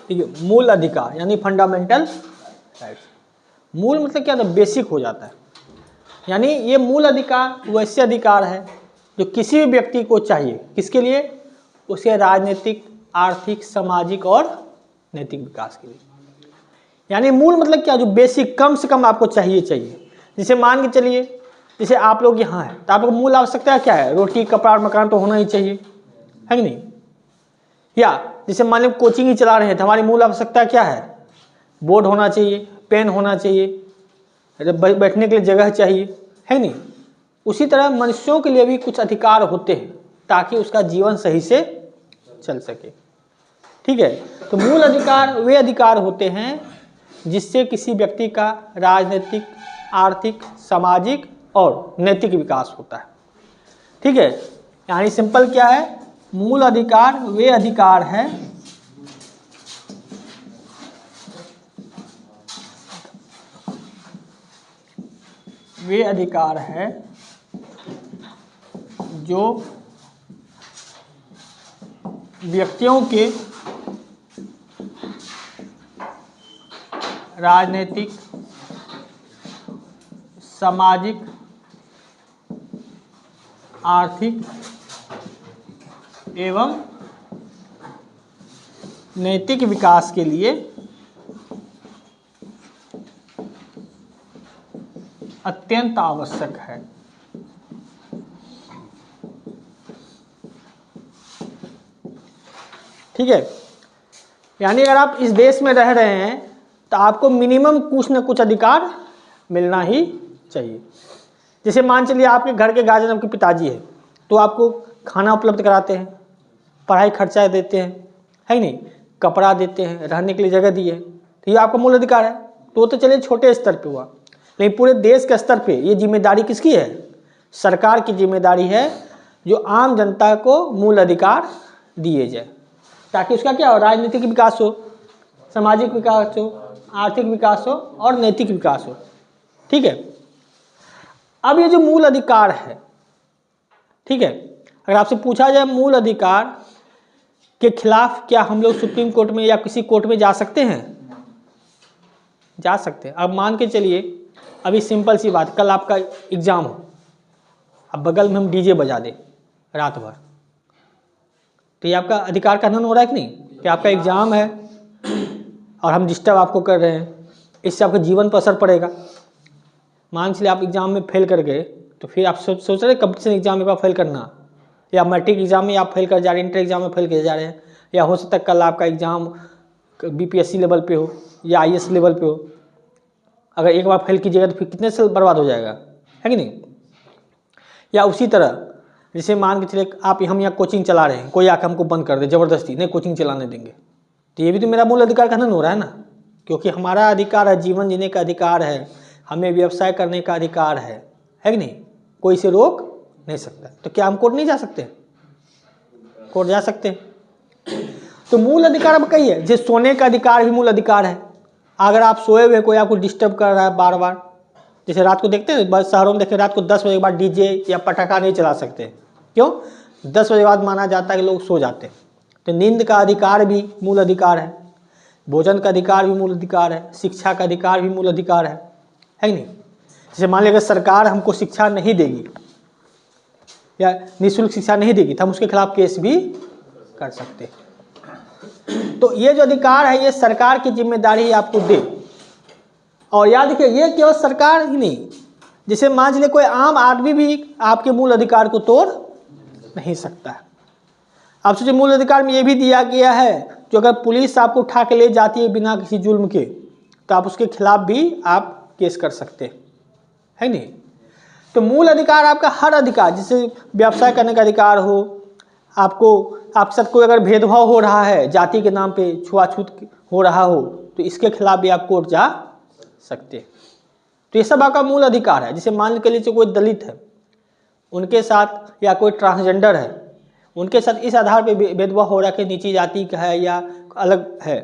ठीक है। मूल अधिकार यानी फंडामेंटल राइट्स। मूल मतलब क्या था, बेसिक हो जाता है। यानी ये मूल अधिकार वैसे अधिकार है जो किसी भी व्यक्ति को चाहिए, किसके लिए, उसके राजनीतिक, आर्थिक, सामाजिक और नैतिक विकास के लिए। यानी मूल मतलब क्या, जो बेसिक, कम से कम आपको चाहिए। जैसे मान के चलिए, जैसे आप लोग यहाँ हैं तो आप लोग मूल आवश्यकता क्या है, रोटी, कपड़ा और मकान तो होना ही चाहिए, है कि नहीं। या जैसे मान लो कोचिंग ही चला रहे हैं तो हमारी मूल आवश्यकता क्या है, बोर्ड होना चाहिए, पेन होना चाहिए, बैठने के लिए जगह चाहिए, है नहीं। उसी तरह मनुष्यों के लिए भी कुछ अधिकार होते हैं ताकि उसका जीवन सही से चल सके। ठीक है। तो मूल अधिकार वे अधिकार होते हैं जिससे किसी व्यक्ति का राजनीतिक, आर्थिक, सामाजिक और नैतिक विकास होता है। ठीक है। यानी सिंपल क्या है, मूल अधिकार वे अधिकार हैं जो व्यक्तियों के राजनीतिक, सामाजिक, आर्थिक एवं नैतिक विकास के लिए अत्यंत आवश्यक है। ठीक है। यानी अगर आप इस देश में रह रहे हैं तो आपको मिनिमम कुछ न कुछ अधिकार मिलना ही चाहिए। जैसे मान चलिए आपके घर के गार्जियन आपके पिताजी है तो आपको खाना उपलब्ध कराते हैं, पढ़ाई खर्चा देते हैं, है नहीं, कपड़ा देते हैं, रहने के लिए जगह दी है, तो ये आपका मूल अधिकार है। तो चलिए छोटे स्तर पे हुआ, लेकिन पूरे देश के स्तर पे ये जिम्मेदारी किसकी है, सरकार की जिम्मेदारी है जो आम जनता को मूल अधिकार दिए जाए ताकि उसका क्या हो, राजनीतिक विकास हो, सामाजिक विकास हो, आर्थिक विकास हो और नैतिक विकास हो। ठीक है। अब ये जो मूल अधिकार है, ठीक है, अगर आपसे पूछा जाए मूल अधिकार के खिलाफ क्या हम लोग सुप्रीम कोर्ट में या किसी कोर्ट में जा सकते हैं, जा सकते हैं। अब मान के चलिए, अभी सिंपल सी बात, कल आपका एग्जाम हो, अब बगल में हम डीजे बजा दें रात भर, तो ये आपका अधिकार का हनन हो रहा है कि नहीं, कि आपका एग्जाम है और हम डिस्टर्ब आपको कर रहे हैं, इससे आपके जीवन पर असर पड़ेगा। मान चलिए आप एग्जाम में फेल कर गए तो फिर आप सोच रहे कंपटीशन एग्जाम में फेल करना, या मैट्रिक एग्जाम में आप फेल कर जा रहे हैं, इंटर एग्जाम में फेल कर जा रहे हैं, या हो सकता है कल आपका एग्जाम बीपीएससी लेवल पे हो या आईएएस लेवल पे हो। अगर एक बार फेल कीजिएगा तो फिर कितने साल बर्बाद हो जाएगा, है कि नहीं। या उसी तरह जैसे मान के चलिए आप हम यहाँ कोचिंग चला रहे हैं, कोई आकर हमको बंद कर दे ज़बरदस्ती, नहीं कोचिंग चलाने देंगे, तो ये भी तो मेरा मूल अधिकार का हनन हो रहा है ना, क्योंकि हमारा अधिकार है, जीवन जीने का अधिकार है, हमें व्यवसाय करने का अधिकार है कि नहीं, कोई इसे रोक नहीं सकता। तो क्या हम कोर्ट नहीं जा सकते, कोर्ट जा सकते हैं। तो मूल अधिकार अब कही है, जैसे सोने का अधिकार भी मूल अधिकार है। अगर आप सोए हुए कोई आपको डिस्टर्ब कर रहा है बार बार, जैसे रात को देखते हैं बस शहरों में देखें, रात को 10 बजे के बाद डीजे या पटाखा नहीं चला सकते, क्यों, 10 बजे के बाद माना जाता है कि लोग सो जाते हैं। तो नींद का अधिकार भी मूल अधिकार है, भोजन का अधिकार भी मूल अधिकार है, शिक्षा का अधिकार भी मूल अधिकार है कि नहीं। जैसे मान लीजिए अगर सरकार हमको शिक्षा नहीं देगी या निःशुल्क शिक्षा नहीं देगी तो हम उसके खिलाफ केस भी कर सकते हैं। तो ये जो अधिकार है ये सरकार की जिम्मेदारी है आपको दे। और याद रखिए ये केवल सरकार ही नहीं, जैसे मान लीजिए कोई आम आदमी भी आपके मूल अधिकार को तोड़ नहीं सकता है। आप सोचिए मूल अधिकार में ये भी दिया गया है जो अगर पुलिस आपको उठा के ले जाती है बिना किसी जुल्म के तो आप उसके खिलाफ भी आप केस कर सकते हैं, है नहीं। तो मूल अधिकार आपका हर अधिकार, जैसे व्यवसाय करने का अधिकार हो, आपको आपके साथ कोई अगर भेदभाव हो रहा है जाति के नाम पे, छुआछूत हो रहा हो तो इसके खिलाफ भी आप कोर्ट जा सकते हैं। तो ये सब आपका मूल अधिकार है। जैसे मान के लीजिए कोई दलित है उनके साथ, या कोई ट्रांसजेंडर है उनके साथ इस आधार पे भेदभाव हो रहा है कि नीची जाति का है या अलग है,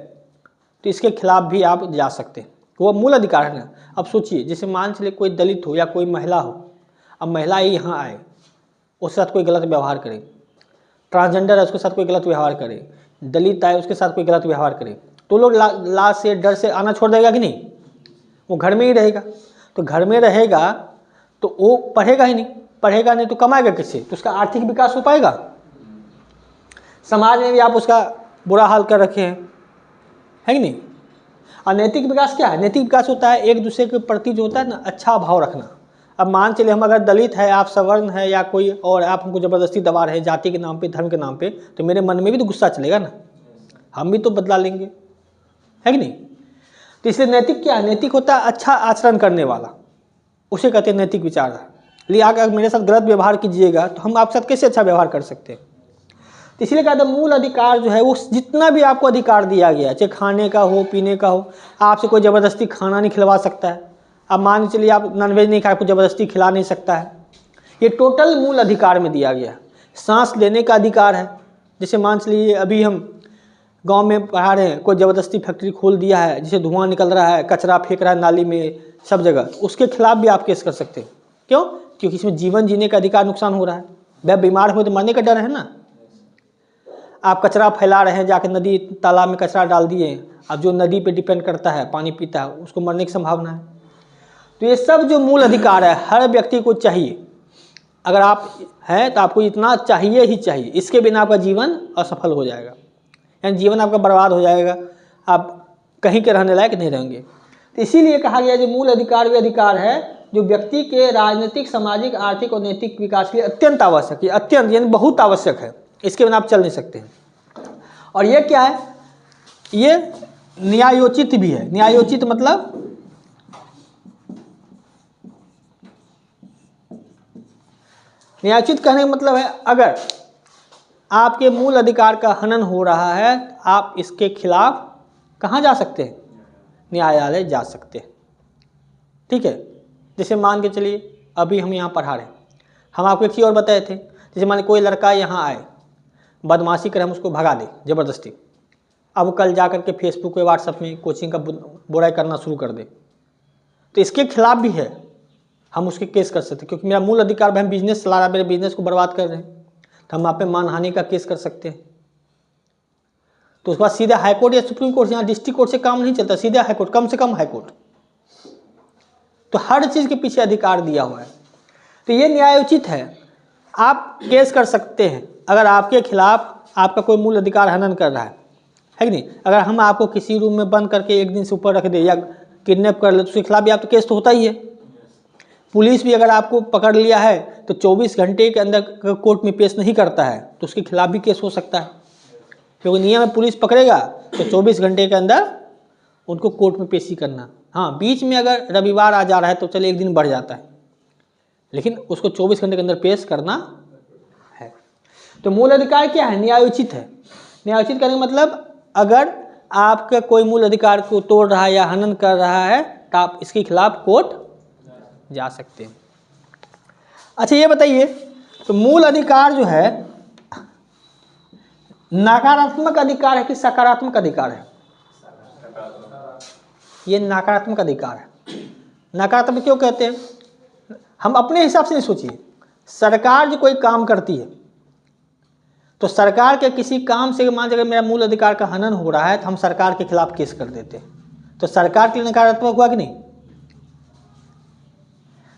तो इसके खिलाफ भी आप जा सकते हैं, वो मूल अधिकार है ना। अब सोचिए जैसे मान चलिए कोई दलित हो या कोई महिला हो, अब महिला ही यहाँ आए उसके साथ कोई गलत व्यवहार करे, ट्रांसजेंडर है उसके साथ कोई गलत व्यवहार करे, दलित आए उसके साथ कोई गलत व्यवहार करे, तो लोग लाज से डर से आना छोड़ देगा कि नहीं? वो घर में ही रहेगा। तो घर में रहेगा तो वो पढ़ेगा ही नहीं, पढ़ेगा नहीं तो कमाएगा किससे? तो उसका आर्थिक विकास हो पाएगा? समाज में भी आप उसका बुरा हाल कर रखे हैं, है कि नहीं? और नैतिक विकास क्या है? नैतिक विकास होता है एक दूसरे के प्रति जो होता है ना अच्छा भाव रखना। अब मान चलिए हम अगर दलित है, आप सवर्ण है या कोई और, आप हमको ज़बरदस्ती दबा रहे हैं जाति के नाम पे, धर्म के नाम पे, तो मेरे मन में भी तो गुस्सा चलेगा ना, हम भी तो बदला लेंगे, है कि नहीं? तो इसलिए नैतिक क्या है? नैतिक होता है अच्छा आचरण करने वाला, उसे कहते हैं नैतिक विचार। लिए अगर मेरे साथ गलत व्यवहार कीजिएगा तो हम आपके साथ कैसे अच्छा व्यवहार कर सकते हैं? तो इसलिए कहते हैं मूल अधिकार जो है वो जितना भी आपको अधिकार दिया गया है, चाहे खाने का हो, पीने का हो, आपसे कोई ज़बरदस्ती खाना नहीं खिलवा सकता है। अब मान के चलिए आप नॉनवेज नहीं खाए, आपको ज़बरदस्ती खिला नहीं सकता है। ये टोटल मूल अधिकार में दिया गया है। सांस लेने का अधिकार है, जैसे मान चलिए अभी हम गांव में पढ़ा रहे हैं, कोई ज़बरदस्ती फैक्ट्री खोल दिया है जिसे धुआं निकल रहा है, कचरा फेंक रहा है नाली में सब जगह, उसके खिलाफ भी आप केस कर सकते हैं। क्यों? क्योंकि इसमें जीवन जीने का अधिकार नुकसान हो रहा है। वह बीमार हो तो मरने का डर है ना। आप कचरा फैला रहे हैं, जाकर नदी तालाब में कचरा डाल दिए, अब जो नदी पे डिपेंड करता है पानी पीता है उसको मरने की संभावना है। तो ये सब जो मूल अधिकार है हर व्यक्ति को चाहिए। अगर आप हैं तो आपको इतना चाहिए ही चाहिए, इसके बिना आपका जीवन असफल हो जाएगा, यानी जीवन आपका बर्बाद हो जाएगा, आप कहीं के रहने लायक नहीं रहेंगे। तो इसीलिए कहा गया जो मूल अधिकार वे अधिकार है जो व्यक्ति के राजनीतिक, सामाजिक, आर्थिक और नैतिक विकास के लिए अत्यंत आवश्यक है, अत्यंत यानी बहुत आवश्यक है, इसके बिना आप चल नहीं सकते हैं। और ये क्या है? ये न्यायोचित भी है। न्यायोचित मतलब न्यायोचित कहने का मतलब है अगर आपके मूल अधिकार का हनन हो रहा है आप इसके खिलाफ कहाँ जा सकते हैं? न्यायालय जा सकते हैं। ठीक है, जैसे मान के चलिए अभी हम यहाँ पढ़ा रहे हैं, हम आपको एक चीज़ और बताए थे, जैसे मान कोई लड़का यहाँ आए बदमाशी करे, हम उसको भगा दें ज़बरदस्ती, अब कल जा कर के फेसबुक पे व्हाट्सएप में कोचिंग का बुराई करना शुरू कर दे, तो इसके खिलाफ भी है, हम उसके केस कर सकते हैं, क्योंकि मेरा मूल अधिकार भाई हम बिजनेस चला रहा है, मेरे बिजनेस को बर्बाद कर रहे हैं, तो हम आप पे मानहानि का केस कर सकते हैं। तो उसके बाद सीधे हाईकोर्ट या सुप्रीम कोर्ट, यहाँ डिस्ट्रिक्ट कोर्ट से काम नहीं चलता, सीधे हाईकोर्ट, कम से कम हाईकोर्ट। तो हर चीज़ के पीछे अधिकार दिया हुआ है। तो ये न्यायोचित है, आप केस कर सकते हैं अगर आपके खिलाफ आपका कोई मूल अधिकार हनन कर रहा है कि नहीं? अगर हम आपको किसी रूम में बंद करके एक दिन से ऊपर रख दे या किडनैप कर ले तो उसके खिलाफ भी आप तो केस तो होता ही है। पुलिस भी अगर आपको पकड़ लिया है तो 24 घंटे के अंदर कोर्ट में पेश नहीं करता है तो उसके खिलाफ भी केस हो सकता है, क्योंकि नियम में पुलिस पकड़ेगा तो 24 घंटे के अंदर उनको कोर्ट में पेशी करना। हाँ, बीच में अगर रविवार आ जा रहा है तो चले एक दिन बढ़ जाता है, लेकिन उसको 24 घंटे के अंदर पेश करना है। तो मूल अधिकार क्या है? न्यायोचित है। न्यायोचित करने का मतलब अगर आपका कोई मूल अधिकार को तोड़ रहा है या हनन कर रहा है तो आप इसके खिलाफ कोर्ट जा सकते हैं। अच्छा ये बताइए, तो मूल अधिकार जो है नकारात्मक अधिकार है कि सकारात्मक अधिकार है? ये नकारात्मक अधिकार है। नकारात्मक क्यों कहते हैं? हम अपने हिसाब से नहीं सोचिए, सरकार जो कोई काम करती है तो सरकार के किसी काम से मान अगर मेरा मूल अधिकार का हनन हो रहा है तो हम सरकार के खिलाफ केस कर देते हैं, तो सरकार के लिए नकारात्मक हुआ कि नहीं?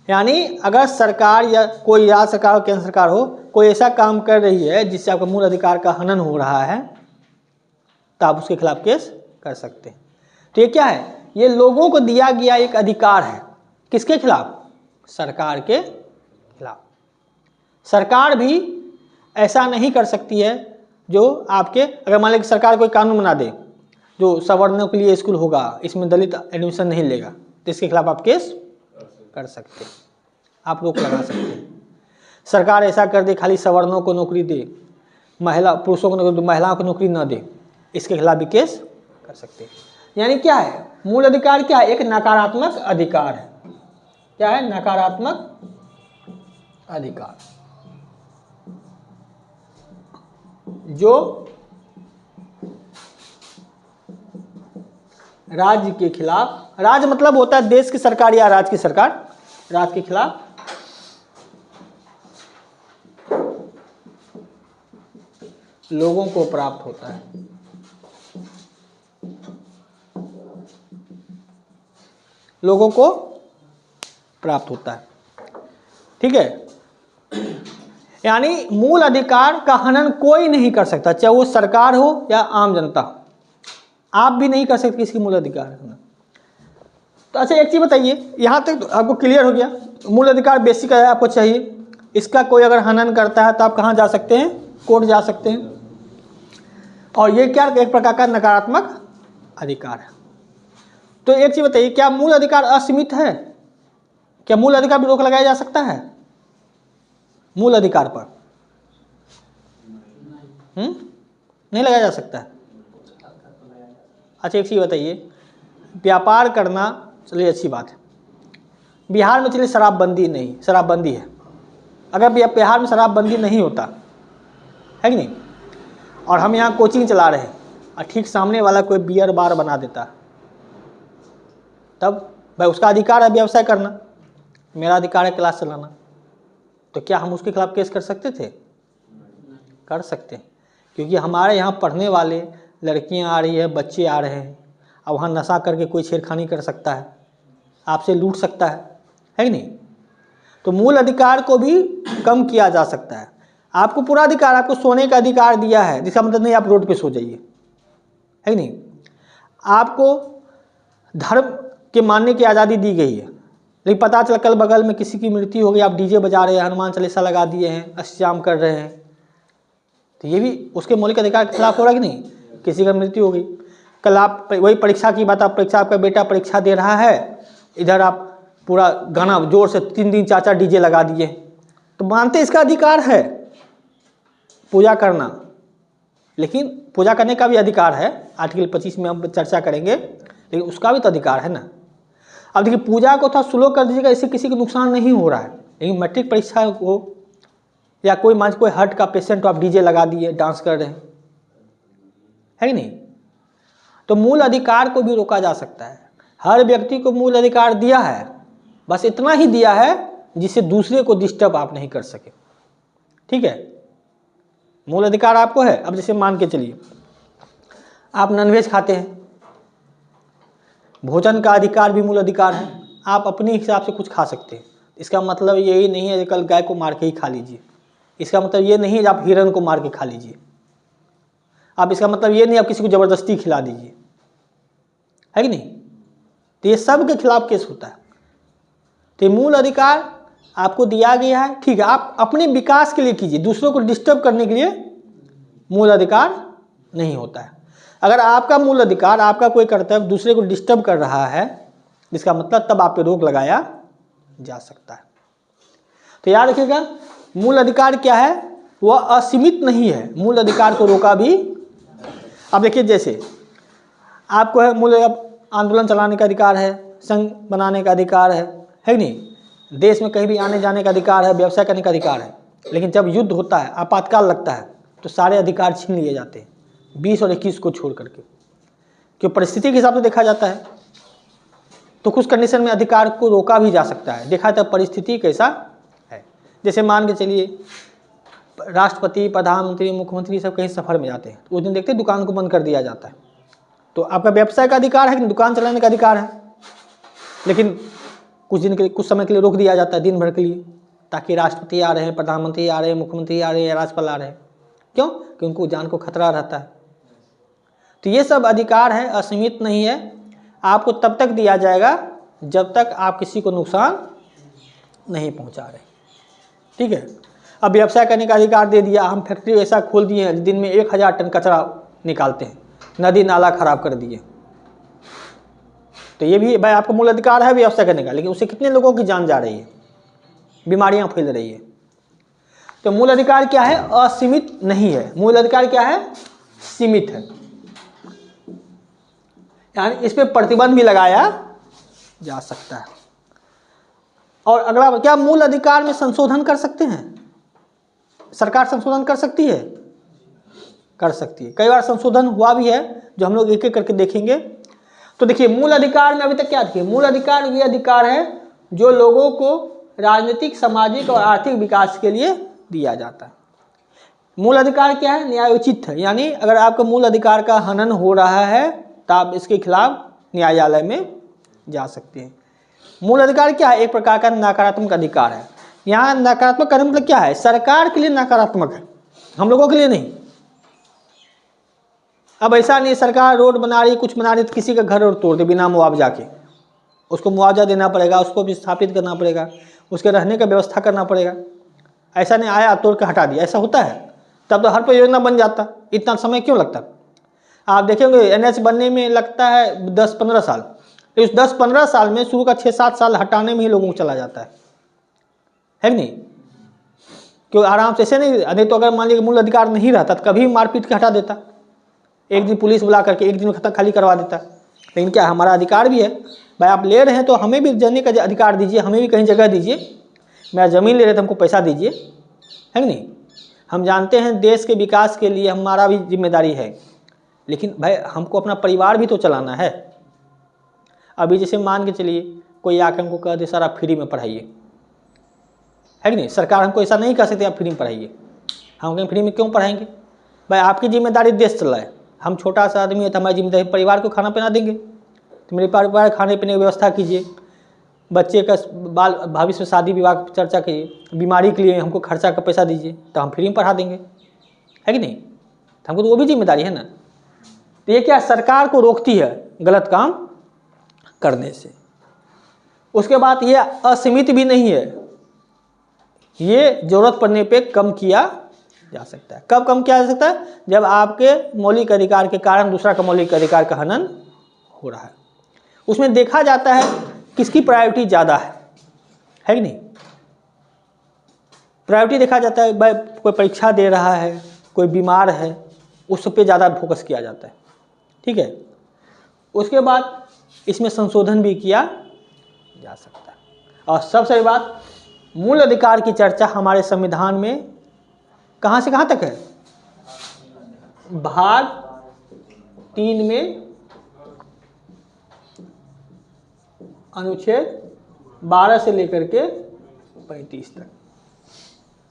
यानी अगर सरकार या कोई राज्य सरकार हो, केंद्र सरकार हो, कोई ऐसा काम कर रही है जिससे आपका मूल अधिकार का हनन हो रहा है तो आप उसके खिलाफ केस कर सकते हैं। तो ये क्या है? ये लोगों को दिया गया एक अधिकार है। किसके खिलाफ? सरकार के खिलाफ। सरकार भी ऐसा नहीं कर सकती है जो आपके, अगर मान लीजिए सरकार कोई कानून बना दे जो सवर्णों के लिए स्कूल होगा, इसमें दलित एडमिशन नहीं लेगा, तो इसके खिलाफ आप केस कर सकते हैं, आप रोक लगा सकते हैं। सरकार ऐसा कर दे खाली सवर्णों को नौकरी दे, पुरुषों को नौकरी, महिलाओं को नौकरी न दे, इसके खिलाफ भी केस कर सकते हैं। यानी क्या है? मूल अधिकार क्या है? एक नकारात्मक अधिकार है। क्या है? नकारात्मक अधिकार, जो राज्य के खिलाफ, राज्य मतलब होता है देश की सरकार या राज्य की सरकार, राज्य के खिलाफ लोगों को प्राप्त होता है। लोगों को प्राप्त होता है। ठीक है, यानी मूल अधिकार का हनन कोई नहीं कर सकता, चाहे वो सरकार हो या आम जनता। आप भी नहीं कर सकते किसी मूल अधिकार हनन। तो अच्छा एक चीज बताइए, यहाँ तक तो आपको क्लियर हो गया, मूल अधिकार बेसिक है, आपको चाहिए। इसका कोई अगर हनन करता है तो आप कहाँ जा सकते हैं? कोर्ट जा सकते हैं। और ये क्या, एक प्रकार का नकारात्मक अधिकार है। तो एक चीज बताइए, क्या मूल अधिकार असीमित है? क्या मूल अधिकार पर रोक लगाया जा सकता है? मूल अधिकार पर नहीं लगाया जा सकता है। अच्छा एक चीज बताइए, व्यापार करना, चलिए अच्छी बात है, बिहार में चलिए शराबबंदी नहीं, शराबबंदी है। अगर बिहार में शराबबंदी नहीं होता है कि नहीं, और हम यहाँ कोचिंग चला रहे हैं और ठीक सामने वाला कोई बियर बार बना देता, तब भाई उसका अधिकार है व्यवसाय करना, मेरा अधिकार है क्लास चलाना, तो क्या हम उसके खिलाफ केस कर सकते थे? कर सकते हैं, क्योंकि हमारे यहाँ पढ़ने वाले लड़कियाँ आ रही है, बच्चे आ रहे हैं, अब वहाँ नशा करके कोई छेड़खानी कर सकता है, आपसे लूट सकता है कि नहीं? तो मूल अधिकार को भी कम किया जा सकता है। आपको पूरा अधिकार, आपको सोने का अधिकार दिया है, जिसका मतलब नहीं आप रोड पे सो जाइए, है कि नहीं? आपको धर्म के मानने की आज़ादी दी गई है, लेकिन पता चला कल बगल में किसी की मृत्यु हो गई, आप डीजे बजा रहे हैं, हनुमान चालीसा लगा दिए हैं, अष्टयाम कर रहे हैं, तो ये भी उसके मौलिक अधिकार के खिलाफ हो रहा है कि नहीं? किसी का मृत्यु हो गई, कल आप वही परीक्षा की बात, आप परीक्षा, आपका बेटा परीक्षा दे रहा है, इधर आप पूरा गाना जोर से 3 दिन 4 डीजे लगा दिए, तो मानते इसका अधिकार है पूजा करना, लेकिन पूजा करने का भी अधिकार है, आर्टिकल 25 में हम चर्चा करेंगे, लेकिन उसका भी तो अधिकार है ना। अब देखिए, पूजा को थोड़ा स्लो कर दीजिएगा, इससे किसी को नुकसान नहीं हो रहा है, लेकिन मैट्रिक परीक्षा हो या कोई मान कोई हार्ट का पेशेंट, तो आप डीजे लगा दिए, डांस कर रहे हैं, है कि नहीं? तो मूल अधिकार को भी रोका जा सकता है। हर व्यक्ति को मूल अधिकार दिया है, बस इतना ही दिया है जिससे दूसरे को डिस्टर्ब आप नहीं कर सके। ठीक है, मूल अधिकार आपको है। अब जैसे मान के चलिए आप नॉनवेज खाते हैं, भोजन का अधिकार भी मूल अधिकार है, आप अपने हिसाब से कुछ खा सकते हैं। इसका मतलब यही नहीं है कल गाय को मार के ही खा लीजिए, इसका मतलब ये नहीं है आप हिरण को मार के खा लीजिए, आप इसका मतलब ये नहीं आप किसी को ज़बरदस्ती खिला दीजिए, है कि नहीं? तो ये सब के खिलाफ केस होता है। तो मूल अधिकार आपको दिया गया है, ठीक है, आप अपने विकास के लिए कीजिए, दूसरों को डिस्टर्ब करने के लिए मूल अधिकार नहीं होता है। अगर आपका मूल अधिकार, आपका कोई कर्तव्य दूसरे को डिस्टर्ब कर रहा है, इसका मतलब तब आप पे रोक लगाया जा सकता है। तो याद रखिएगा, मूल अधिकार क्या है? वह असीमित नहीं है, मूल अधिकार को रोका भी। अब देखिए, जैसे आपको है मूल आंदोलन चलाने का अधिकार है, संघ बनाने का अधिकार है कि नहीं? देश में कहीं भी आने जाने का अधिकार है, व्यवसाय करने का अधिकार है, लेकिन जब युद्ध होता है, आपातकाल लगता है, तो सारे अधिकार छीन लिए जाते हैं, 20 और 21 को छोड़ करके, क्योंकि परिस्थिति के हिसाब से देखा जाता है। तो कुछ कंडीशन में अधिकार को रोका भी जा सकता है, देखा जाता है परिस्थिति कैसा है। जैसे मान के चलिए राष्ट्रपति, प्रधानमंत्री, मुख्यमंत्री सब कहीं सफ़र में जाते हैं, तो उस दिन देखते हैं दुकान को बंद कर दिया जाता है। तो आपका व्यवसाय का अधिकार है कि दुकान चलाने का अधिकार है, लेकिन कुछ दिन के लिए, कुछ समय के लिए रोक दिया जाता है, दिन भर के लिए, ताकि राष्ट्रपति आ रहे हैं, प्रधानमंत्री आ रहे हैं, मुख्यमंत्री आ रहे हैं, राज्यपाल आ रहे हैं। क्यों? कि उनको जान को खतरा रहता है। तो ये सब अधिकार है, असीमित नहीं है, आपको तब तक दिया जाएगा जब तक आप किसी को नुकसान नहीं पहुंचा रहे। ठीक है, अब व्यवसाय करने का अधिकार दे दिया, हम फैक्ट्री ऐसा खोल दिए हैं दिन में 1000 टन कचरा निकालते हैं, नदी नाला खराब कर दिए, तो ये भी भाई आपका मूल अधिकार है व्यवसाय करने का, लेकिन उससे कितने लोगों की जान जा रही है, बीमारियां फैल रही है। तो मूल अधिकार क्या है? असीमित नहीं है, मूल अधिकार क्या है? सीमित है, यानी इस पे प्रतिबंध भी लगाया जा सकता है। और अगला, क्या मूल अधिकार में संशोधन कर सकते हैं? सरकार संशोधन कर सकती है? कर सकती है, कई बार संशोधन हुआ भी है, जो हम लोग एक एक करके देखेंगे। तो देखिए, मूल अधिकार में अभी तक क्या देखिए, मूल अधिकार वे अधिकार है जो लोगों को राजनीतिक, सामाजिक और आर्थिक विकास के लिए दिया जाता है। मूल अधिकार क्या है? न्यायोचित है, यानी अगर आपका मूल अधिकार का हनन हो रहा है तो आप इसके खिलाफ न्यायालय में जा सकते हैं। मूल अधिकार क्या है? एक प्रकार का नकारात्मक अधिकार है। यहाँ नकारात्मक का मतलब क्या है? सरकार के लिए नकारात्मक है, हम लोगों के लिए नहीं। अब ऐसा नहीं सरकार रोड बना रही, कुछ बना रही तो किसी का घर और तोड़ दे बिना मुआवजा के, उसको मुआवजा देना पड़ेगा, उसको भी स्थापित करना पड़ेगा, उसके रहने का व्यवस्था करना पड़ेगा। ऐसा नहीं आया तोड़ के हटा दिया, ऐसा होता है? तब तो हर परियोजना बन जाता, इतना समय क्यों लगता? आप देखेंगे NH बनने में लगता है 10-15 साल, इस 10-15 साल में शुरू का 6-7 साल हटाने में ही लोगों को चला जाता है कि नहीं? क्यों आराम से ऐसे नहीं तो अगर मान लीजिए मूल अधिकार नहीं रहता तो कभी मारपीट के हटा देता, एक दिन पुलिस बुला करके एक दिन में खत्म खाली करवा देता। लेकिन क्या हमारा अधिकार भी है भाई, आप ले रहे हैं तो हमें भी जाने का अधिकार दीजिए, हमें भी कहीं जगह दीजिए। मेरा ज़मीन ले रहे तो हमको पैसा दीजिए, है कि नहीं? हम जानते हैं देश के विकास के लिए हमारा भी जिम्मेदारी है, लेकिन भाई हमको अपना परिवार भी तो चलाना है। अभी जैसे मान के चलिए कोई आकर हमको कह दे सर आप फ्री में पढ़ाइए, है कि नहीं? सरकार हमको ऐसा नहीं कह सकती आप फ्री में पढ़ाइए, हम कहीं फ्री में क्यों पढ़ाएंगे? भाई आपकी जिम्मेदारी देश चल रहा है, हम छोटा सा आदमी है तो हमारी जिम्मेदारी परिवार को खाना पीना देंगे, तो मेरे परिवार खाने पीने की व्यवस्था कीजिए, बच्चे का बाल भविष्य शादी विवाह की चर्चा कीजिए, बीमारी के लिए हमको खर्चा का पैसा दीजिए तो हम फ्री में पढ़ा देंगे, है कि नहीं? तो हमको तो वो भी जिम्मेदारी है ना। तो ये क्या सरकार को रोकती है गलत काम करने से। उसके बाद ये असीमित भी नहीं है, ये जरूरत पड़ने पे कम किया जा सकता है। कब कम किया जा सकता है? जब आपके मौलिक अधिकार के कारण दूसरा का मौलिक अधिकार का हनन हो रहा है। उसमें देखा जाता है किसकी प्रायोरिटी ज़्यादा है कि नहीं? प्रायोरिटी देखा जाता है, भाई कोई परीक्षा दे रहा है, कोई बीमार है, उस पर ज़्यादा फोकस किया जाता है, ठीक है। उसके बाद इसमें संशोधन भी किया जा सकता है। और सबसे बड़ी बात, मूल अधिकार की चर्चा हमारे संविधान में कहाँ से कहाँ तक है? भाग 3 में अनुच्छेद 12 से लेकर के 35 तक।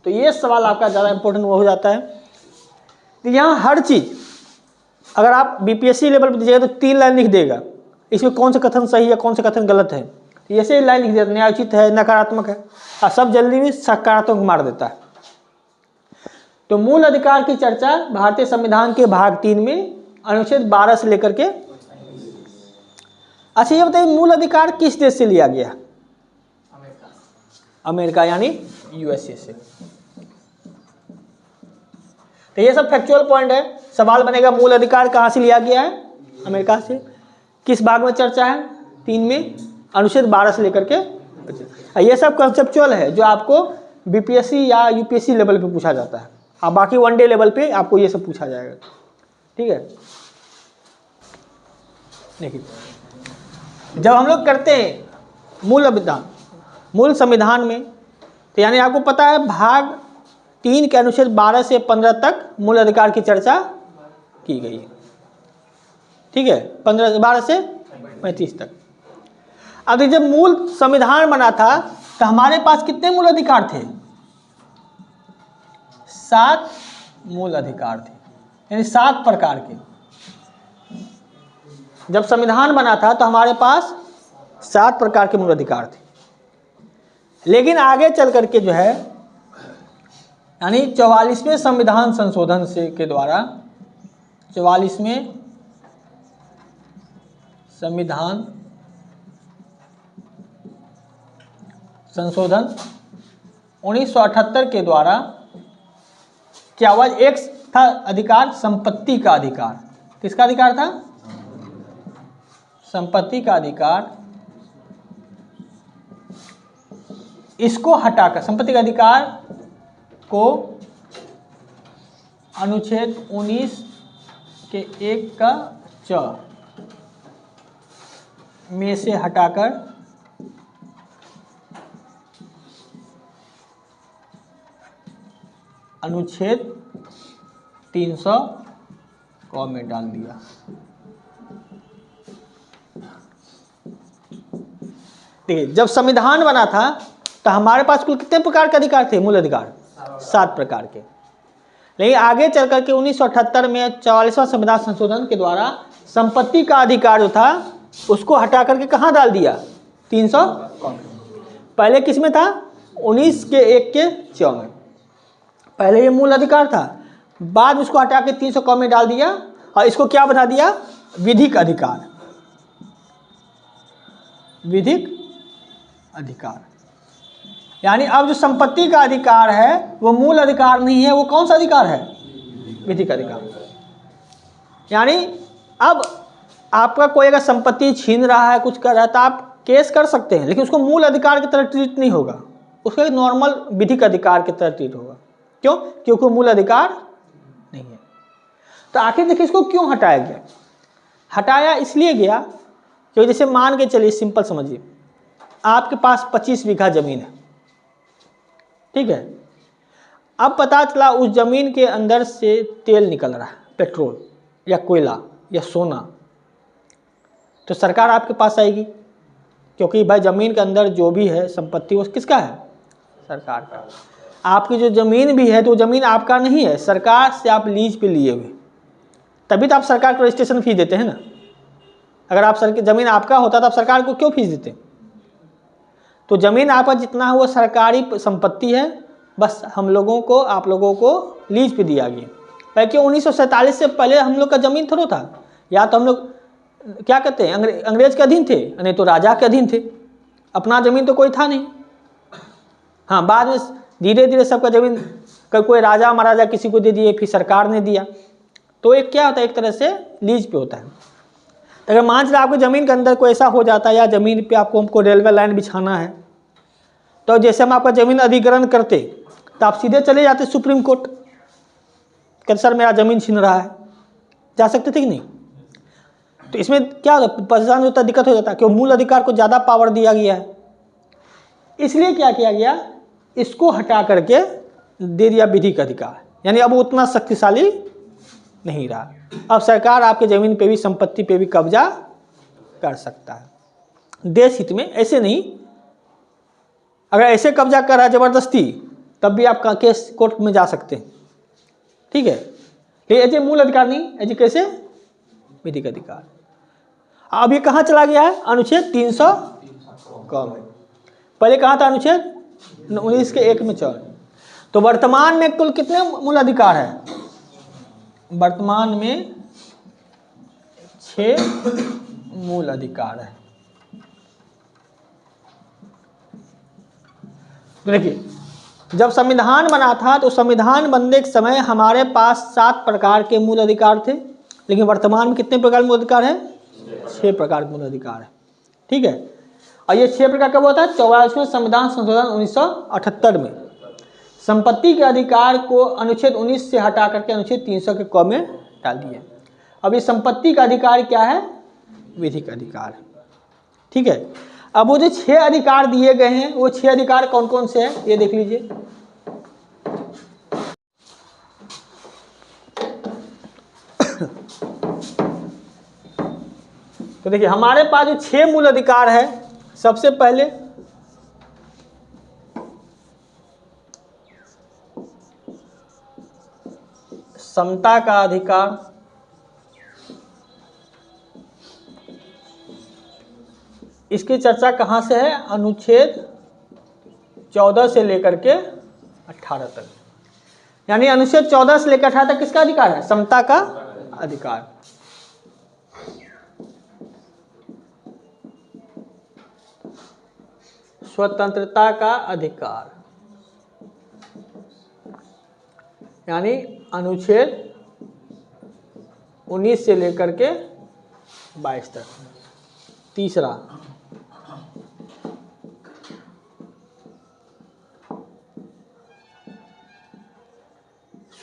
तो ये सवाल आपका ज़्यादा इंपॉर्टेंट हो जाता है। तो यहाँ हर चीज़ अगर आप BPSC लेवल पर दीजिएगा तो 3 लाइन लिख देगा, इसमें कौन सा कथन सही है कौन सा कथन गलत है, ऐसे लाइन लिख देता, न्यायोचित है, नकारात्मक है, और सब जल्दी भी सकारात्मक मार देता है। तो मूल अधिकार की चर्चा भारतीय संविधान के भाग 3 में अनुच्छेद 12 से लेकर के। अच्छा ये बताइए मूल अधिकार किस देश से लिया गया? अमेरिका यानी USA से। तो ये सब फैक्चुअल पॉइंट है। सवाल बनेगा मूल अधिकार कहाँ से लिया गया है? अमेरिका से। किस भाग में चर्चा है? 3 में अनुच्छेद 12 से लेकर के। ये सब कंसेप्चुअल है जो आपको BPSC या UPSC लेवल पे पूछा जाता है, और बाकी वनडे लेवल पे आपको ये सब पूछा जाएगा, ठीक है। देखिए जब हम लोग करते हैं मूल संविधान में, तो यानी आपको पता है भाग 3 के अनुच्छेद 12 से 15 तक मूल अधिकार की चर्चा की गई है, ठीक है। 12 से 35 तक। अब जब मूल संविधान बना था तो हमारे पास कितने मूल अधिकार थे? 7 मूल अधिकार थे, यानी 7 प्रकार के। जब संविधान बना था तो हमारे पास 7 प्रकार के मूल अधिकार थे। लेकिन आगे चल करके जो है यानी 44वें संविधान संशोधन से के द्वारा 44वें संविधान संशोधन 1978 के द्वारा क्या हुआ? एक था अधिकार संपत्ति का अधिकार। किसका अधिकार था? संपत्ति का अधिकार। इसको हटाकर संपत्ति का अधिकार को अनुच्छेद 19 के 1 का च में से हटाकर अनुच्छेद 300 क में डाल दिया। देखिए जब संविधान बना था तो हमारे पास कुल कितने प्रकार के अधिकार थे? मूल अधिकार 7 प्रकार के। लेकिन आगे चल करके 1978 में 44वां संविधान संशोधन के द्वारा संपत्ति का अधिकार जो था उसको हटा करके कहाँ डाल दिया? 300 कॉमे। पहले किस में था? 19 के 1 के 4 में। पहले ये मूल अधिकार था, बाद में इसको हटा के 300 कॉमे डाल दिया और इसको क्या बना दिया? विधिक अधिकार। विधिक अधिकार यानी अब जो संपत्ति का अधिकार है वो मूल अधिकार नहीं है, वो कौन सा अधिकार है? विधिक अधिकार। यानी अब आपका कोई अगर संपत्ति छीन रहा है, कुछ कर रहा है, तो आप केस कर सकते हैं, लेकिन उसको मूल अधिकार की तरह ट्रीट नहीं होगा, उसको एक नॉर्मल विधिक अधिकार की तरह ट्रीट होगा। क्यों? क्योंकि मूल अधिकार नहीं है। तो आखिर देखिए इसको क्यों हटाया गया? हटाया इसलिए गया क्योंकि जैसे मान के चलिए, सिंपल समझिए, आपके पास 25 बीघा जमीन है, ठीक है। अब पता चला उस जमीन के अंदर से तेल निकल रहा है, पेट्रोल या कोयला या सोना, तो सरकार आपके पास आएगी, क्योंकि भाई जमीन के अंदर जो भी है संपत्ति वो किसका है? सरकार का। आपकी जो जमीन भी है तो जमीन आपका नहीं है, सरकार से आप लीज पे लिए हुए, तभी तो आप सरकार को रजिस्ट्रेशन फीस देते हैं ना। अगर आप जमीन आपका होता तो आप सरकार को क्यों फीस देते? तो जमीन आपका जितना है वो सरकारी संपत्ति है, बस हम लोगों को, आप लोगों को लीज पे दिया गया। क्योंकि 1947 से पहले हम लोग का जमीन थोड़ा था, या तो हम लोग क्या कहते हैं, अंग्रेज के अधीन थे, नहीं तो राजा के अधीन थे, अपना जमीन तो कोई था नहीं। हाँ, बाद में धीरे धीरे सबका जमीन, कोई राजा महाराजा किसी को दे दिए, फिर सरकार ने दिया, तो एक क्या होता है, एक तरह से लीज पे होता है। तो अगर मान लीजिए आपकी ज़मीन के अंदर कोई ऐसा हो जाता है, या ज़मीन पे आपको हमको रेलवे लाइन बिछाना है, तो जैसे हम आपका ज़मीन अधिग्रहण करते तो आप सीधे चले जाते सुप्रीम कोर्ट, कहते सर मेरा ज़मीन छीन रहा है, जा सकते थे कि नहीं? तो इसमें क्या परेशान होता, दिक्कत हो जाता है, क्यों? मूल अधिकार को ज़्यादा पावर दिया गया है, इसलिए क्या किया गया, इसको हटा करके दे दिया विधिक अधिकार। यानी अब उतना शक्तिशाली नहीं रहा, अब सरकार आपके ज़मीन पे भी, संपत्ति पे भी कब्जा कर सकता है देश हित में। ऐसे नहीं, अगर ऐसे कब्जा कर रहा है ज़बरदस्ती, तब भी आप केस कोर्ट में जा सकते हैं, ठीक है। लेकिन ऐसे मूल अधिकार नहीं, ऐसे कैसे? विधिक अधिकार। अब ये कहाँ चला गया है? अनुच्छेद 300 में। पहले कहाँ था? अनुच्छेद 19 के 1 में 4। तो वर्तमान में कुल कितने मूल अधिकार है? वर्तमान में 6 मूल अधिकार है। देखिए, जब संविधान बना था तो संविधान बनने के समय हमारे पास 7 प्रकार के मूल अधिकार थे, लेकिन वर्तमान में कितने प्रकार के मूल अधिकार है? 6 प्रकार के मूल अधिकार है, ठीक है। और ये 6 प्रकार कब होता है? 44वें संविधान संशोधन 1978 में संपत्ति के अधिकार को अनुच्छेद 19 से हटा करके अनुच्छेद 300 के क में डाल दिया। अब ये संपत्ति का अधिकार क्या है? विधिक अधिकार, ठीक है। अब वो जो 6 अधिकार दिए गए हैं, वो 6 अधिकार कौन कौन से हैं ये देख लीजिए। तो देखिए हमारे पास जो 6 मूल अधिकार है, सबसे पहले समता का अधिकार, इसकी चर्चा कहाँ से है? अनुच्छेद 14 से लेकर के 18 तक। यानी अनुच्छेद 14 से लेकर 18 तक किसका अधिकार है? समता का अधिकार। स्वतंत्रता का अधिकार, यानी अनुच्छेद 19 से लेकर के 22 तक। तीसरा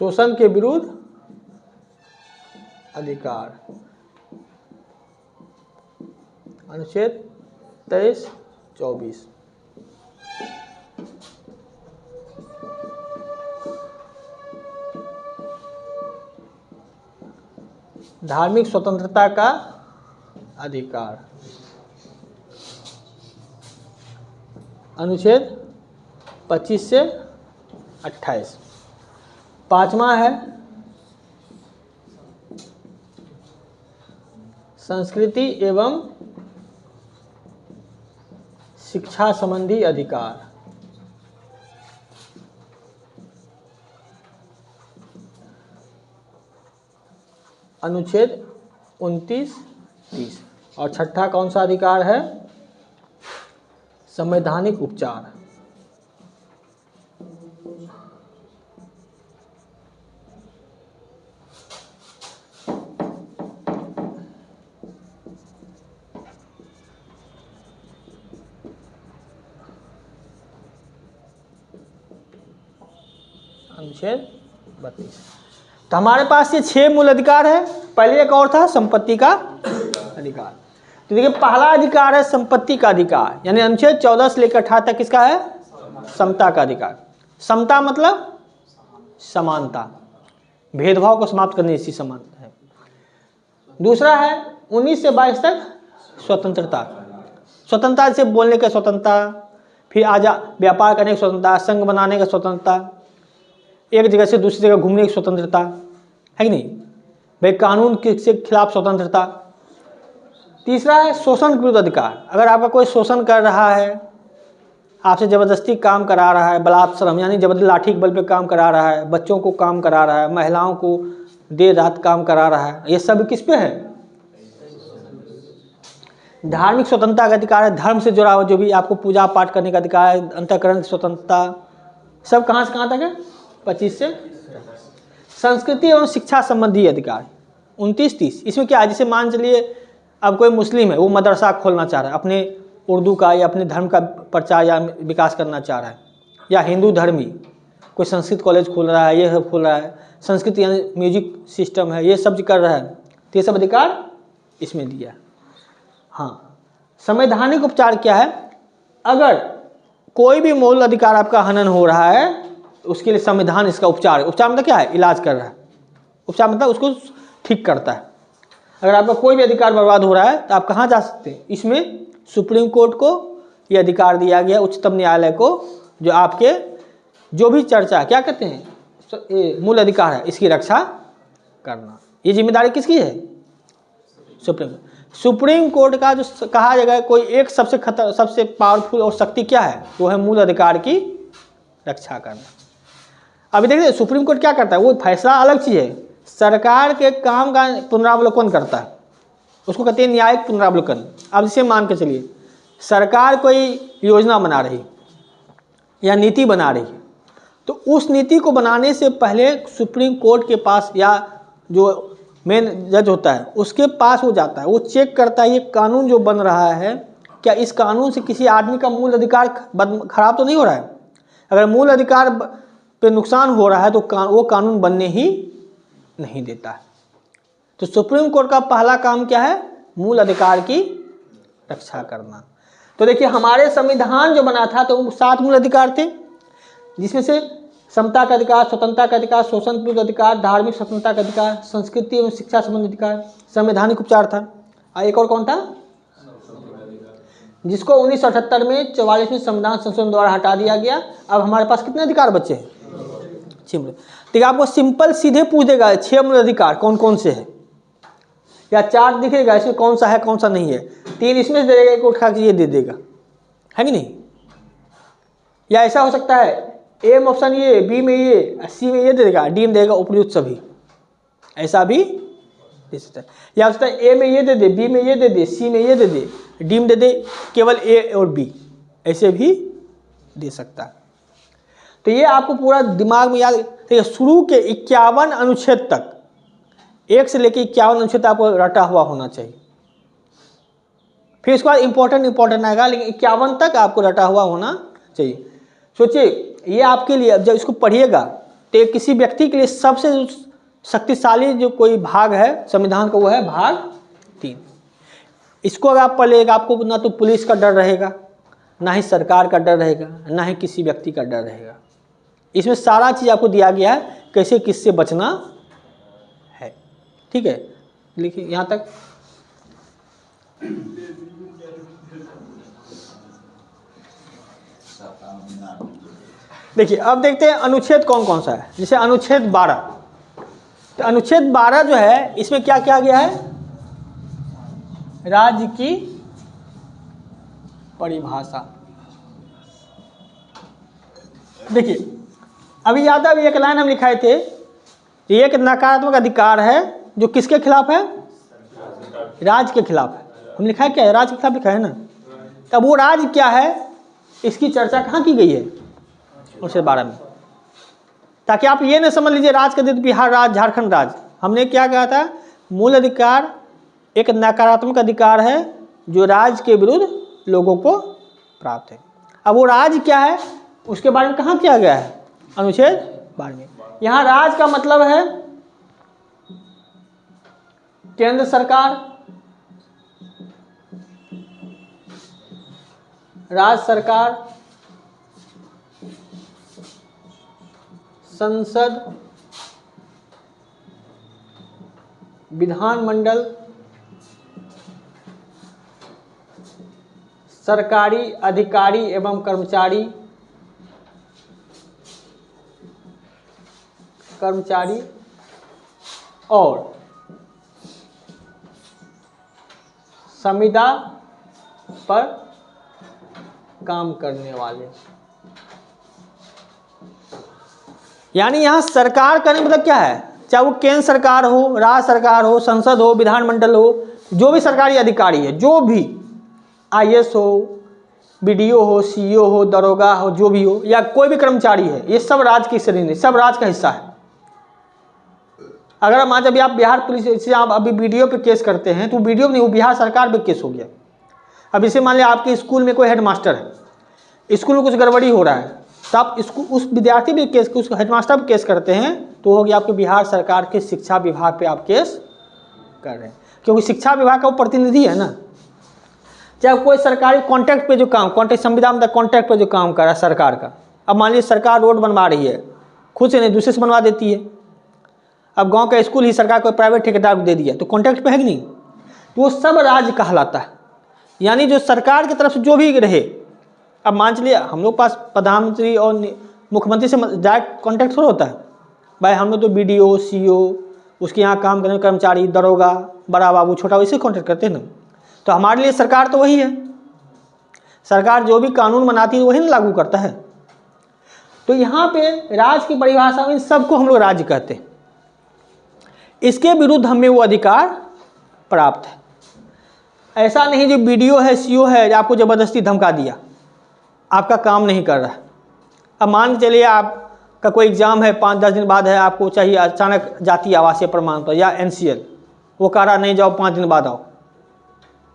शोषण के विरुद्ध अधिकार, अनुच्छेद 23-24। धार्मिक स्वतंत्रता का अधिकार, अनुच्छेद 25 से 28। पांचवा है संस्कृति एवं शिक्षा संबंधी अधिकार। अनुच्छेद 29, 30। और छठा कौन सा अधिकार है? संवैधानिक उपचार। अनुच्छेद 32। तो हमारे पास ये 6 मूल अधिकार है। पहले एक और था संपत्ति का अधिकार। तो देखिए पहला अधिकार है संपत्ति का अधिकार, यानी अनुच्छेद 14 से लेकर 18 तक किसका है? समता का अधिकार। समता मतलब समानता, भेदभाव को समाप्त करने जैसी समानता है। दूसरा है 19 से 22 तक स्वतंत्रता। स्वतंत्रता से बोलने का स्वतंत्रता, फिर व्यापार करने की स्वतंत्रता, संघ बनाने का स्वतंत्रता, एक जगह से दूसरी जगह घूमने की स्वतंत्रता, है कि नहीं भाई? कानून के खिलाफ स्वतंत्रता। तीसरा है शोषण के विरुद्ध अधिकार। अगर आपका कोई शोषण कर रहा है, आपसे ज़बरदस्ती काम करा रहा है, बलात्श्रम यानी जबरदस्ती लाठी के बल पे काम करा रहा है, बच्चों को काम करा रहा है, महिलाओं को देर रात काम करा रहा है, ये सब किस पे है? धार्मिक स्वतंत्रता का अधिकार है। धर्म से जुड़ा हुआ जो भी आपको पूजा पाठ करने का अधिकार है, अंतःकरण की स्वतंत्रता, सब कहाँ से कहाँ तक है? 25 से। संस्कृति एवं शिक्षा संबंधी अधिकार 29, 30। इसमें क्या है? जैसे मान चलिए अब कोई मुस्लिम है, वो मदरसा खोलना चाह रहा है, अपने उर्दू का या अपने धर्म का प्रचार या विकास करना चाह रहा है, या हिंदू धर्मी कोई संस्कृत कॉलेज खोल रहा है, ये सब खोल रहा है, संस्कृत यानी म्यूजिक सिस्टम है, ये सब कर रहा है, तो ये सब अधिकार इसमें दिया। हाँ, संवैधानिक उपचार क्या है? अगर कोई भी मूल अधिकार आपका हनन हो रहा है तो उसके लिए संविधान इसका उपचार है। उपचार मतलब क्या है? इलाज कर रहा है। उपचार मतलब उसको ठीक करता है। अगर आपका कोई भी अधिकार बर्बाद हो रहा है तो आप कहाँ जा सकते हैं? इसमें सुप्रीम कोर्ट को ये अधिकार दिया गया, उच्चतम न्यायालय को, जो आपके जो भी चर्चा क्या कहते हैं मूल अधिकार है, इसकी रक्षा करना। ये जिम्मेदारी किसकी है? सुप्रीम कोर्ट का जो कहा जाएगा कोई एक सबसे पावरफुल और शक्ति क्या है? वो है मूल अधिकार की रक्षा करना। अभी देखिए सुप्रीम कोर्ट क्या करता है, वो फैसला अलग चीज़ है, सरकार के काम का पुनरावलोकन करता है, उसको कहते हैं न्यायिक पुनरावलोकन। अब इसे मान के चलिए सरकार कोई योजना बना रही या नीति बना रही, तो उस नीति को बनाने से पहले सुप्रीम कोर्ट के पास या जो मेन जज होता है उसके पास वो जाता है, वो चेक करता है ये कानून जो बन रहा है क्या इस कानून से किसी आदमी का मूल अधिकार खराब तो नहीं हो रहा है। अगर मूल अधिकार पे नुकसान हो रहा है तो वो कानून बनने ही नहीं देता है। तो सुप्रीम कोर्ट का पहला काम क्या है? मूल अधिकार की रक्षा करना। तो देखिए हमारे संविधान जो बना था तो 7 मूल अधिकार थे, जिसमें से समता का अधिकार, स्वतंत्रता का अधिकार, शोषण विरुद्ध अधिकार, धार्मिक स्वतंत्रता का अधिकार, संस्कृति एवं शिक्षा संबंधी अधिकार, संवैधानिक उपचार था। एक और कौन था? जिसको 1978 में 44वें संविधान संशोधन द्वारा हटा दिया गया। अब हमारे पास कितने अधिकार बचे हैं? 6 मूल। ठीक है, आपको सिंपल सीधे पूछ देगा 6 मूल अधिकार कौन कौन से हैं, या चार्ट दिखेगा इसमें कौन सा है कौन सा नहीं है, 3 इसमें से दे देगा, एक उठा के ये दे देगा, है कि नहीं? या ऐसा हो सकता है ए में ऑप्शन ये, बी में ये, सी में ये दे देगा, डी में देगा उपयुक्त सभी, ऐसा भी दे सकता है। या हो सकता है ए में ये दे दे, बी में ये दे दे, सी में ये दे दे, डी में दे दे केवल ए और बी, ऐसे भी दे सकता है। तो ये आपको पूरा दिमाग में याद, शुरू के 51 अनुच्छेद तक, 1 से लेकर 51 अनुच्छेद आपको रटा हुआ होना चाहिए। फिर इसके बाद इंपॉर्टेंट आएगा, लेकिन 51 तक आपको रटा हुआ होना चाहिए। सोचिए ये आपके लिए जब इसको पढ़िएगा तो किसी व्यक्ति के लिए सबसे शक्तिशाली जो कोई भाग है संविधान का वो है भाग 3। इसको अगर आप पढ़िएगा आपको ना तो पुलिस का डर रहेगा, ना ही सरकार का डर रहेगा, ना ही किसी व्यक्ति का डर रहेगा। इसमें सारा चीज़ आपको दिया गया है कैसे किससे बचना है। ठीक है, लिखिए यहाँ तक। देखिए अब देखते हैं अनुच्छेद कौन कौन सा है। जैसे अनुच्छेद 12, तो अनुच्छेद 12 जो है इसमें क्या किया गया है? राज्य की परिभाषा। देखिए अभी याद है, अभी एक लाइन हम लिखाए थे, ये एक नकारात्मक अधिकार है जो किसके खिलाफ है? राज के खिलाफ है। हम लिखा है क्या है? राज के खिलाफ लिखा है ना। तब वो राज क्या है, इसकी चर्चा कहाँ की गई है? उससे 12 में, ताकि आप ये न समझ लीजिए राज का दिन बिहार राज, झारखंड राज। हमने क्या कहा था? मूल अधिकार एक नकारात्मक अधिकार है जो राज के विरुद्ध लोगों को प्राप्त है। अब वो राज क्या है उसके बारे में कहाँ किया गया है? अनुच्छेद 12। यहाँ राज का मतलब है केंद्र सरकार, राज्य सरकार, संसद, विधानमंडल, सरकारी अधिकारी एवं कर्मचारी और संविदा पर काम करने वाले। यानी यहां सरकार करने मतलब क्या है? चाहे वो केंद्र सरकार हो, राज्य सरकार हो, संसद हो, विधानमंडल हो, जो भी सरकारी अधिकारी है, जो भी IAS हो, BDO हो, CO हो, दरोगा हो, जो भी हो, या कोई भी कर्मचारी है, ये सब राज्य की श्रेणी, सब राज्य का हिस्सा है। अगर मान जब आप बिहार पुलिस से आप अभी BDO पे केस करते हैं तो BDO नहीं, वो बिहार सरकार पे केस हो गया। अब इसे मान लिया आपके स्कूल में कोई हेडमास्टर है, स्कूल में कुछ गड़बड़ी हो रहा है, तो आप उस विद्यार्थी पे केस, उस हेडमास्टर पे केस करते हैं, तो हो गया आपके बिहार सरकार के शिक्षा विभाग पे आप केस कर रहे हैं, क्योंकि शिक्षा विभाग का वो प्रतिनिधि है ना। चाहे कोई सरकारी कॉन्ट्रैक्ट पे जो काम, कॉन्ट्रैक्ट संविदा में कॉन्ट्रैक्ट पे जो काम कर रहा है सरकार का, अब मान लीजिए सरकार रोड बनवा रही है, खुद से नहीं दूसरे से बनवा देती है। अब गांव का स्कूल ही सरकार कोई प्राइवेट ठेकेदार को दे दिया, तो कॉन्ट्रैक्ट पे है कि नहीं? तो वो सब राज्य कहलाता है। यानी जो सरकार की तरफ से जो भी रहे, अब मान चलिए हम लोग पास प्रधानमंत्री और मुख्यमंत्री से डायरेक्ट कॉन्ट्रैक्ट थोड़ा होता है भाई। हम लोग तो BDO, CO, उसके यहाँ काम करने कर्मचारी, दरोगा, बड़ा बाबू, छोटा, वैसे कॉन्ट्रैक्ट करते हैं ना। तो हमारे लिए सरकार तो वही है, सरकार जो भी कानून बनाती है वही ना लागू करता है। तो यहाँ पे राज्य की परिभाषा में सबको हम लोग राज्य कहते हैं। इसके विरुद्ध हमें वो अधिकार प्राप्त है। ऐसा नहीं जो BDO है, CO है, आपको ज़बरदस्ती धमका दिया, आपका काम नहीं कर रहा है। अब मान के चलिए आपका कोई एग्ज़ाम है, 5-10 दिन बाद है, आपको चाहिए अचानक जातीय आवासीय प्रमाण पत्र या NCL, वो कह रहा नहीं जाओ 5 दिन बाद आओ,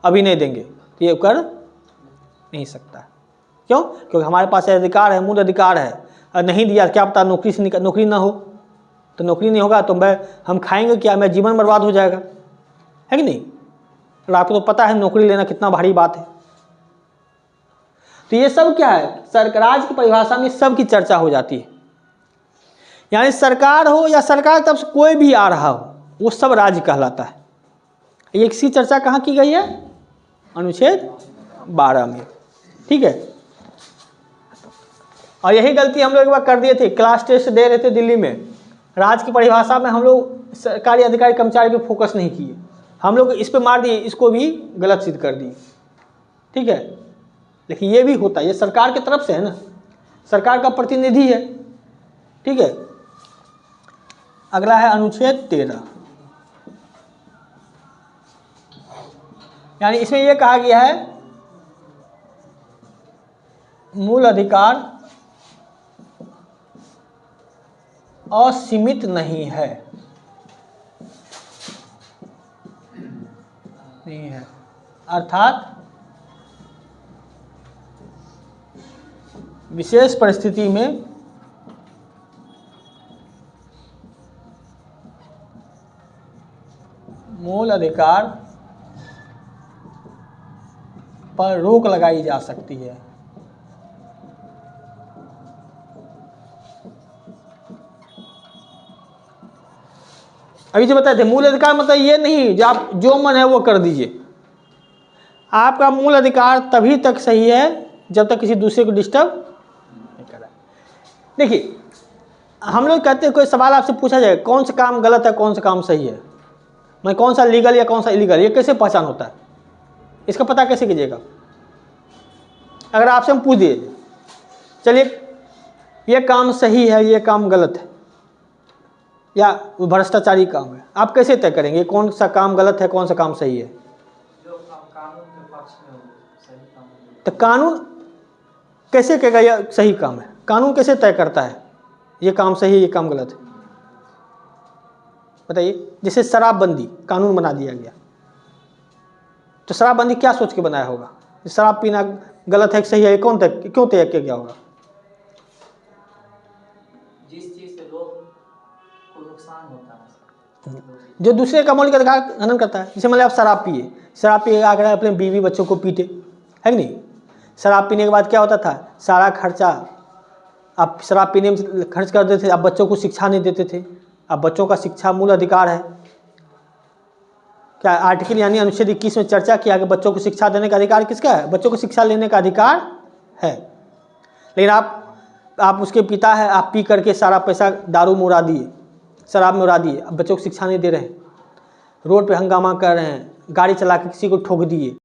अभी नहीं देंगे, तो ये कर नहीं सकता। क्यों? क्योंकि हमारे पास अधिकार है, मूल अधिकार है। और नहीं दिया क्या पता नौकरी से नौकरी ना हो, तो नौकरी नहीं होगा तो हम खाएंगे क्या? मेरा जीवन बर्बाद हो जाएगा, है कि नहीं? और आपको तो पता है नौकरी लेना कितना भारी बात है। तो ये सब क्या है? राज्य की परिभाषा में सब की चर्चा हो जाती है। यानी सरकार हो या सरकार तब से कोई भी आ रहा हो, वो सब राज्य कहलाता है। ये किसी चर्चा कहाँ की गई है? अनुच्छेद 12 में। ठीक है। और यही गलती हम लोग एक बार कर दिए थे, क्लास टेस्ट दे रहे थे दिल्ली में, राज्य की परिभाषा में हम लोग सरकारी अधिकारी कर्मचारी पे फोकस नहीं किए, हम लोग इस पे मार दिए, इसको भी गलत सिद्ध कर दिए। ठीक है, लेकिन ये भी होता है, ये सरकार की तरफ से है ना, सरकार का प्रतिनिधि है। ठीक है। अगला है अनुच्छेद 13। यानी इसमें यह कहा गया है मूल अधिकार असीमित नहीं है, अर्थात विशेष परिस्थिति में मूल अधिकार पर रोक लगाई जा सकती है। अभी जो बताए थे मूल अधिकार मतलब ये नहीं जो आप जो मन है वो कर दीजिए। आपका मूल अधिकार तभी तक सही है जब तक किसी दूसरे को डिस्टर्ब नहीं कर रहा है। देखिए हम लोग कहते हैं कोई सवाल आपसे पूछा जाए कौन सा काम गलत है कौन सा काम सही है, मैं कौन सा लीगल या कौन सा इलीगल, ये कैसे पहचान होता है? इसका पता कैसे कीजिएगा? अगर आपसे हम पूछ दिए चलिए ये काम सही है, ये काम गलत है, या वो भ्रष्टाचारी काम है, आप कैसे तय करेंगे कौन सा काम गलत है, कौन सा काम सही है? जो कानून के पक्ष में हो सही काम है। तो कानून कैसे कहेगा यह सही काम है? कानून कैसे तय करता है ये काम सही है, ये काम गलत है? बताइए। जैसे शराबबंदी कानून बना दिया गया, तो शराबबंदी क्या सोच के बनाया होगा? शराब पीना गलत है कि सही है, कौन तय क्यों तय किया गया होगा? जिस चीज से लोग को नुकसान होता है, जो दूसरे का मौलिक अधिकार हनन करता है। जैसे मतलब आप शराब पिए आकर अपने बीवी बच्चों को पीते, है कि नहीं? शराब पीने के बाद क्या होता था? सारा खर्चा आप शराब पीने में खर्च कर देते थे, आप बच्चों को शिक्षा नहीं देते थे। अब बच्चों का शिक्षा मूल अधिकार है। क्या आर्टिकल यानी अनुच्छेद 21 में चर्चा किया कि बच्चों को शिक्षा देने का अधिकार किसका है? बच्चों को शिक्षा लेने का अधिकार है। लेकिन आप उसके पिता है, आप पी करके सारा पैसा दारू में उड़ा दिए, शराब में उड़ा दिए, अब बच्चों को शिक्षा नहीं दे रहे हैं, रोड पे हंगामा कर रहे हैं, गाड़ी चला के किसी को ठोक दिए।